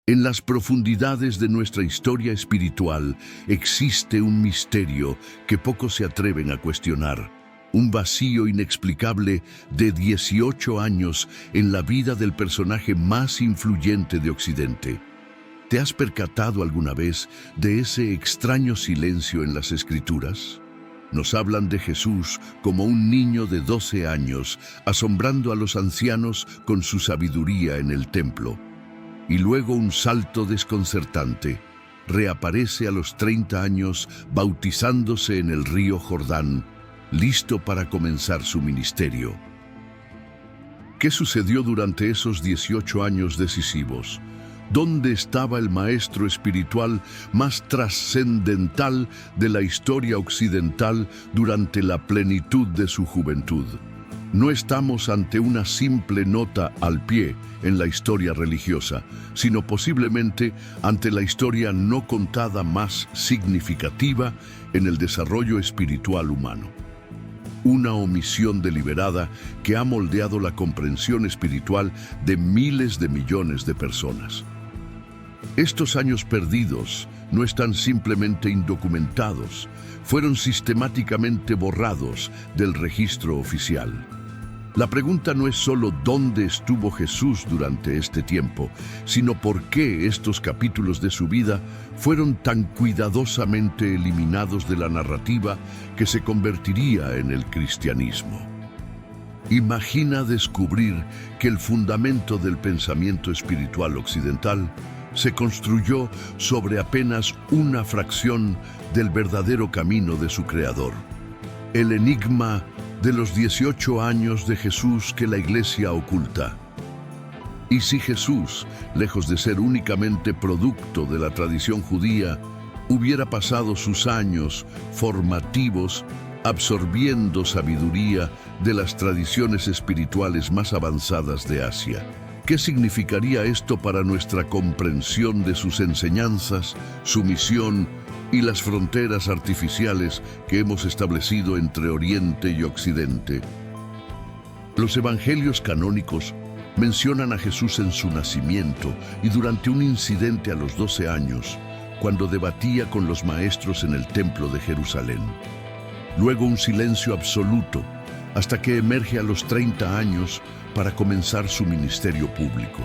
En las profundidades de nuestra historia espiritual existe un misterio que pocos se atreven a cuestionar, un vacío inexplicable de 18 años en la vida del personaje más influyente de Occidente. ¿Te has percatado alguna vez de ese extraño silencio en las Escrituras? Nos hablan de Jesús como un niño de 12 años, asombrando a los ancianos con su sabiduría en el templo. Y luego un salto desconcertante. Reaparece a los 30 años bautizándose en el río Jordán, listo para comenzar su ministerio. ¿Qué sucedió durante esos 18 años decisivos? ¿Dónde estaba el maestro espiritual más trascendental de la historia occidental durante la plenitud de su juventud? No estamos ante una simple nota al pie en la historia religiosa, sino posiblemente ante la historia no contada más significativa en el desarrollo espiritual humano. Una omisión deliberada que ha moldeado la comprensión espiritual de miles de millones de personas. Estos años perdidos no están simplemente indocumentados, fueron sistemáticamente borrados del registro oficial. La pregunta no es solo dónde estuvo Jesús durante este tiempo, sino por qué estos capítulos de su vida fueron tan cuidadosamente eliminados de la narrativa que se convertiría en el cristianismo. Imagina descubrir que el fundamento del pensamiento espiritual occidental se construyó sobre apenas una fracción del verdadero camino de su creador. El enigma de los 18 años de Jesús que la Iglesia oculta. Y si Jesús, lejos de ser únicamente producto de la tradición judía, hubiera pasado sus años formativos absorbiendo sabiduría de las tradiciones espirituales más avanzadas de Asia, ¿qué significaría esto para nuestra comprensión de sus enseñanzas, su misión y las fronteras artificiales que hemos establecido entre Oriente y Occidente? Los evangelios canónicos mencionan a Jesús en su nacimiento y durante un incidente a los 12 años, cuando debatía con los maestros en el templo de Jerusalén. Luego un silencio absoluto, hasta que emerge a los 30 años para comenzar su ministerio público.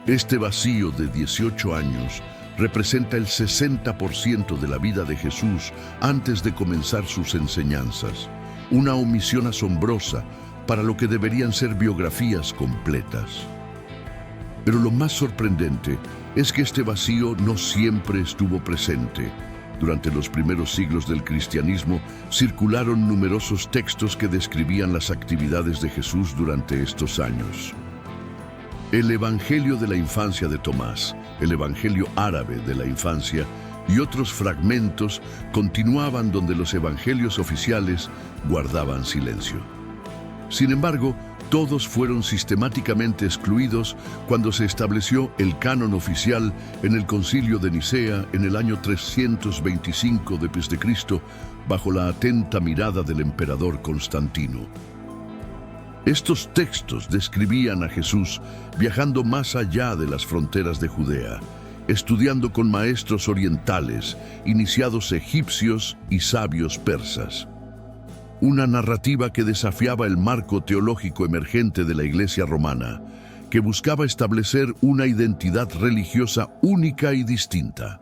Este vacío de 18 años representa el 60% de la vida de Jesús antes de comenzar sus enseñanzas, una omisión asombrosa para lo que deberían ser biografías completas. Pero lo más sorprendente es que este vacío no siempre estuvo presente. Durante los primeros siglos del cristianismo circularon numerosos textos que describían las actividades de Jesús durante estos años. El Evangelio de la infancia de Tomás, el Evangelio árabe de la infancia y otros fragmentos continuaban donde los evangelios oficiales guardaban silencio. Sin embargo, todos fueron sistemáticamente excluidos cuando se estableció el canon oficial en el Concilio de Nicea en el año 325 d.C., bajo la atenta mirada del emperador Constantino. Estos textos describían a Jesús viajando más allá de las fronteras de Judea, estudiando con maestros orientales, iniciados egipcios y sabios persas. Una narrativa que desafiaba el marco teológico emergente de la Iglesia romana, que buscaba establecer una identidad religiosa única y distinta.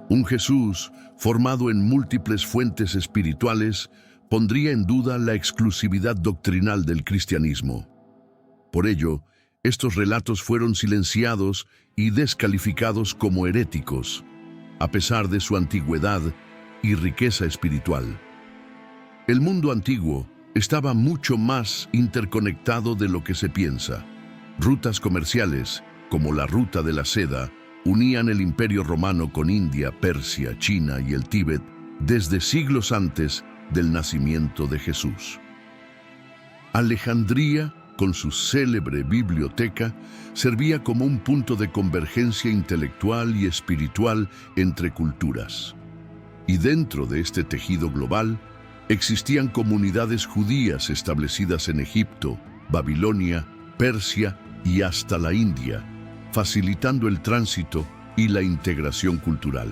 Un Jesús formado en múltiples fuentes espirituales pondría en duda la exclusividad doctrinal del cristianismo. Por ello, estos relatos fueron silenciados y descalificados como heréticos, a pesar de su antigüedad y riqueza espiritual. El mundo antiguo estaba mucho más interconectado de lo que se piensa. Rutas comerciales, como la Ruta de la Seda, unían el Imperio Romano con India, Persia, China y el Tíbet desde siglos antes del nacimiento de Jesús. Alejandría, con su célebre biblioteca, servía como un punto de convergencia intelectual y espiritual entre culturas. Y dentro de este tejido global, existían comunidades judías establecidas en Egipto, Babilonia, Persia y hasta la India, facilitando el tránsito y la integración cultural.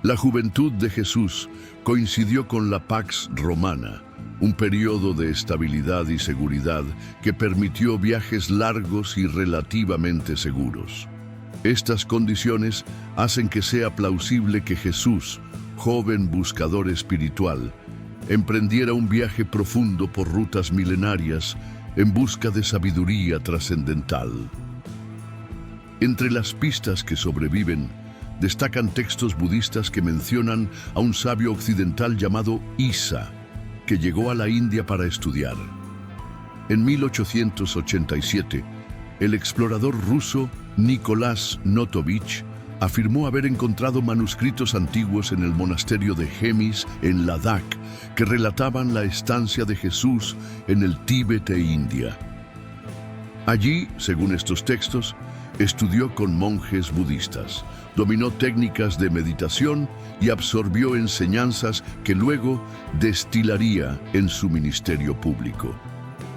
La juventud de Jesús coincidió con la Pax Romana, un periodo de estabilidad y seguridad que permitió viajes largos y relativamente seguros. Estas condiciones hacen que sea plausible que Jesús, joven buscador espiritual, emprendiera un viaje profundo por rutas milenarias en busca de sabiduría trascendental. Entre las pistas que sobreviven, destacan textos budistas que mencionan a un sabio occidental llamado Issa, que llegó a la India para estudiar. En 1887, el explorador ruso Nicolás Notovich afirmó haber encontrado manuscritos antiguos en el monasterio de Gemis, en Ladakh, que relataban la estancia de Jesús en el Tíbet e India. Allí, según estos textos, estudió con monjes budistas, dominó técnicas de meditación y absorbió enseñanzas que luego destilaría en su ministerio público.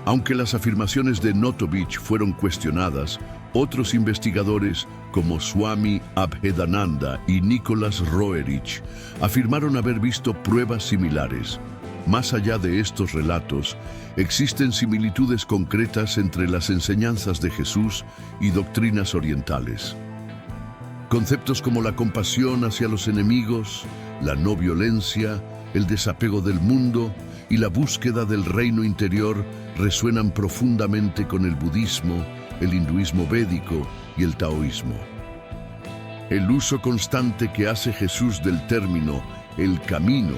Aunque las afirmaciones de Notovich fueron cuestionadas, otros investigadores como Swami Abhedananda y Nicholas Roerich afirmaron haber visto pruebas similares. Más allá de estos relatos, existen similitudes concretas entre las enseñanzas de Jesús y doctrinas orientales. Conceptos como la compasión hacia los enemigos, la no violencia, el desapego del mundo y la búsqueda del reino interior resuenan profundamente con el budismo, el hinduismo védico y el taoísmo. El uso constante que hace Jesús del término «el camino»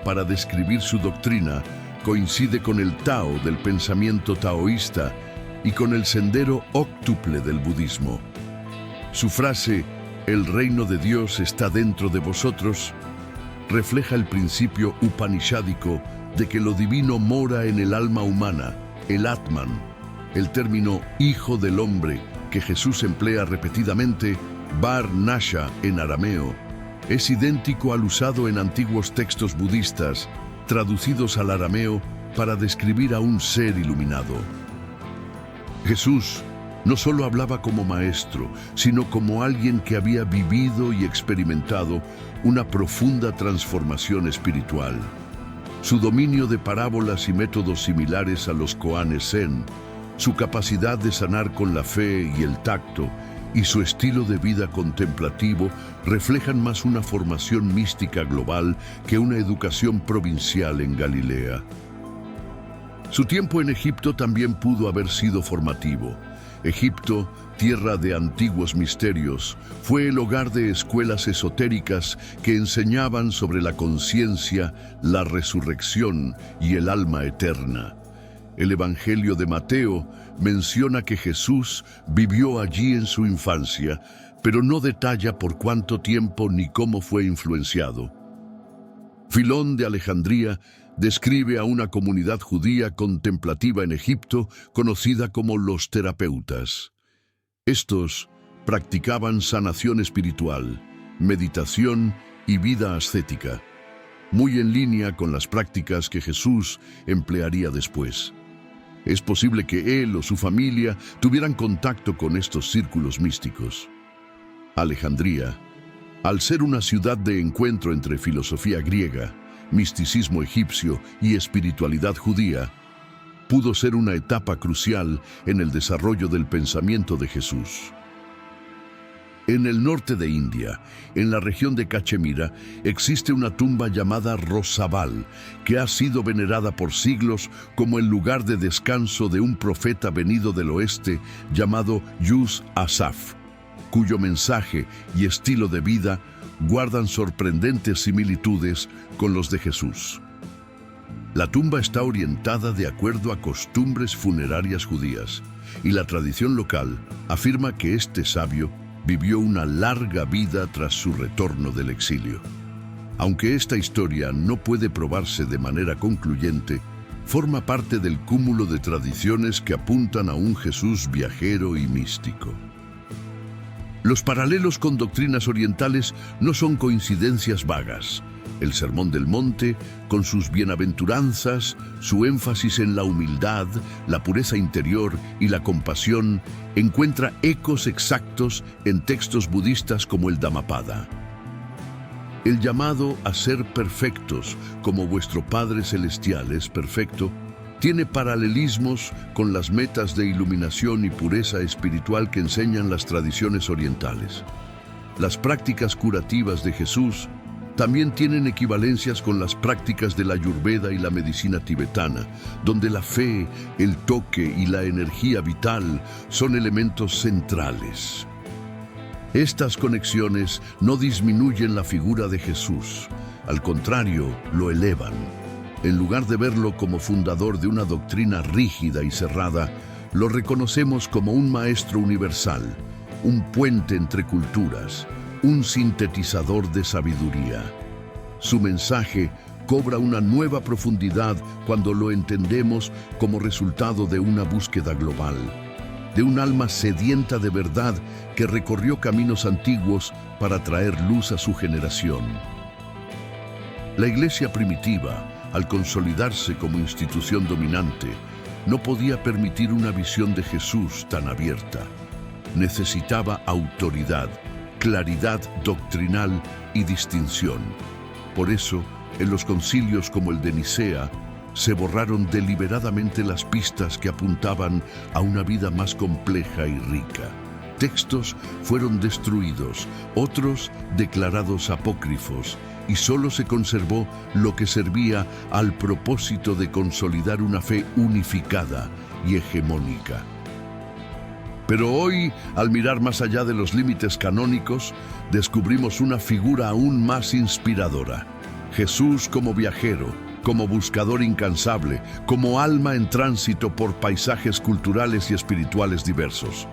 para describir su doctrina coincide con el Tao del pensamiento taoísta y con el sendero óctuple del budismo. Su frase «el reino de Dios está dentro de vosotros» refleja el principio upanishádico de que lo divino mora en el alma humana, el Atman. El término «hijo del hombre» que Jesús emplea repetidamente, Bar Nasha en arameo, es idéntico al usado en antiguos textos budistas, traducidos al arameo para describir a un ser iluminado. Jesús no solo hablaba como maestro, sino como alguien que había vivido y experimentado una profunda transformación espiritual. Su dominio de parábolas y métodos similares a los koans zen, su capacidad de sanar con la fe y el tacto, y su estilo de vida contemplativo reflejan más una formación mística global que una educación provincial en Galilea. Su tiempo en Egipto también pudo haber sido formativo. Egipto, tierra de antiguos misterios, fue el hogar de escuelas esotéricas que enseñaban sobre la conciencia, la resurrección y el alma eterna. El Evangelio de Mateo menciona que Jesús vivió allí en su infancia, pero no detalla por cuánto tiempo ni cómo fue influenciado. Filón de Alejandría describe a una comunidad judía contemplativa en Egipto conocida como los terapeutas. Estos practicaban sanación espiritual, meditación y vida ascética, muy en línea con las prácticas que Jesús emplearía después. Es posible que él o su familia tuvieran contacto con estos círculos místicos. Alejandría, al ser una ciudad de encuentro entre filosofía griega, misticismo egipcio y espiritualidad judía, pudo ser una etapa crucial en el desarrollo del pensamiento de Jesús. En el norte de India, en la región de Cachemira, existe una tumba llamada Rosabal, que ha sido venerada por siglos como el lugar de descanso de un profeta venido del oeste llamado Yus Asaf, cuyo mensaje y estilo de vida guardan sorprendentes similitudes con los de Jesús. La tumba está orientada de acuerdo a costumbres funerarias judías, y la tradición local afirma que este sabio vivió una larga vida tras su retorno del exilio. Aunque esta historia no puede probarse de manera concluyente, forma parte del cúmulo de tradiciones que apuntan a un Jesús viajero y místico. Los paralelos con doctrinas orientales no son coincidencias vagas. El Sermón del Monte, con sus bienaventuranzas, su énfasis en la humildad, la pureza interior y la compasión, encuentra ecos exactos en textos budistas como el Dhammapada. El llamado a ser perfectos, como vuestro Padre Celestial es perfecto, tiene paralelismos con las metas de iluminación y pureza espiritual que enseñan las tradiciones orientales. Las prácticas curativas de Jesús también tienen equivalencias con las prácticas de la Ayurveda y la medicina tibetana, donde la fe, el toque y la energía vital son elementos centrales. Estas conexiones no disminuyen la figura de Jesús, al contrario, lo elevan. En lugar de verlo como fundador de una doctrina rígida y cerrada, lo reconocemos como un maestro universal, un puente entre culturas, un sintetizador de sabiduría. Su mensaje cobra una nueva profundidad cuando lo entendemos como resultado de una búsqueda global, de un alma sedienta de verdad que recorrió caminos antiguos para traer luz a su generación. La Iglesia primitiva, al consolidarse como institución dominante, no podía permitir una visión de Jesús tan abierta. Necesitaba autoridad, claridad doctrinal y distinción. Por eso, en los concilios como el de Nicea, se borraron deliberadamente las pistas que apuntaban a una vida más compleja y rica. Textos fueron destruidos, otros declarados apócrifos, y solo se conservó lo que servía al propósito de consolidar una fe unificada y hegemónica. Pero hoy, al mirar más allá de los límites canónicos, descubrimos una figura aún más inspiradora. Jesús como viajero, como buscador incansable, como alma en tránsito por paisajes culturales y espirituales diversos.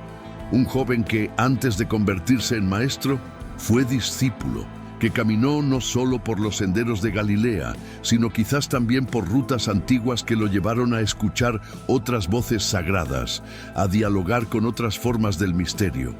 Un joven que, antes de convertirse en maestro, fue discípulo, que caminó no solo por los senderos de Galilea, sino quizás también por rutas antiguas que lo llevaron a escuchar otras voces sagradas, a dialogar con otras formas del misterio.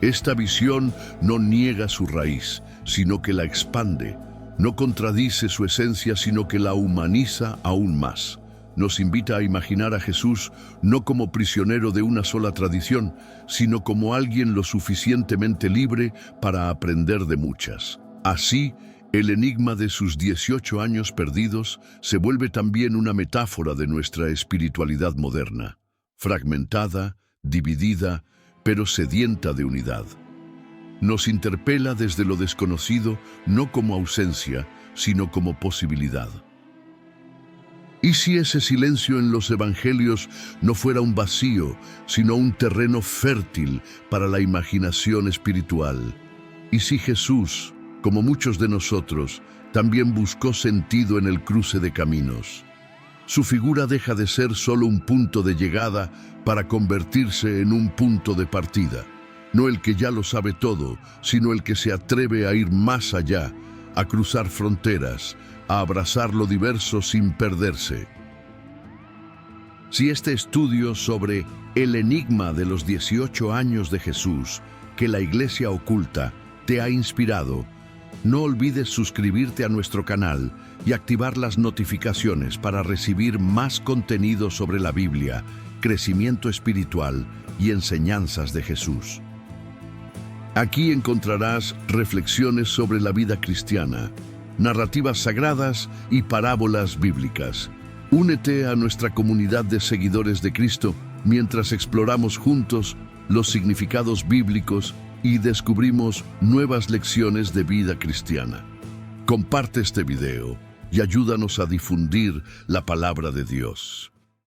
Esta visión no niega su raíz, sino que la expande, no contradice su esencia, sino que la humaniza aún más. Nos invita a imaginar a Jesús no como prisionero de una sola tradición, sino como alguien lo suficientemente libre para aprender de muchas. Así, el enigma de sus 18 años perdidos se vuelve también una metáfora de nuestra espiritualidad moderna, fragmentada, dividida, pero sedienta de unidad. Nos interpela desde lo desconocido no como ausencia, sino como posibilidad. ¿Y si ese silencio en los evangelios no fuera un vacío, sino un terreno fértil para la imaginación espiritual? ¿Y si Jesús, como muchos de nosotros, también buscó sentido en el cruce de caminos? Su figura deja de ser solo un punto de llegada para convertirse en un punto de partida. No el que ya lo sabe todo, sino el que se atreve a ir más allá, a cruzar fronteras, a abrazar lo diverso sin perderse. Si este estudio sobre el enigma de los 18 años de Jesús que la Iglesia oculta te ha inspirado, no olvides suscribirte a nuestro canal y activar las notificaciones para recibir más contenido sobre la Biblia, crecimiento espiritual y enseñanzas de Jesús. Aquí encontrarás reflexiones sobre la vida cristiana, narrativas sagradas y parábolas bíblicas. Únete a nuestra comunidad de seguidores de Cristo mientras exploramos juntos los significados bíblicos y descubrimos nuevas lecciones de vida cristiana. Comparte este video y ayúdanos a difundir la palabra de Dios.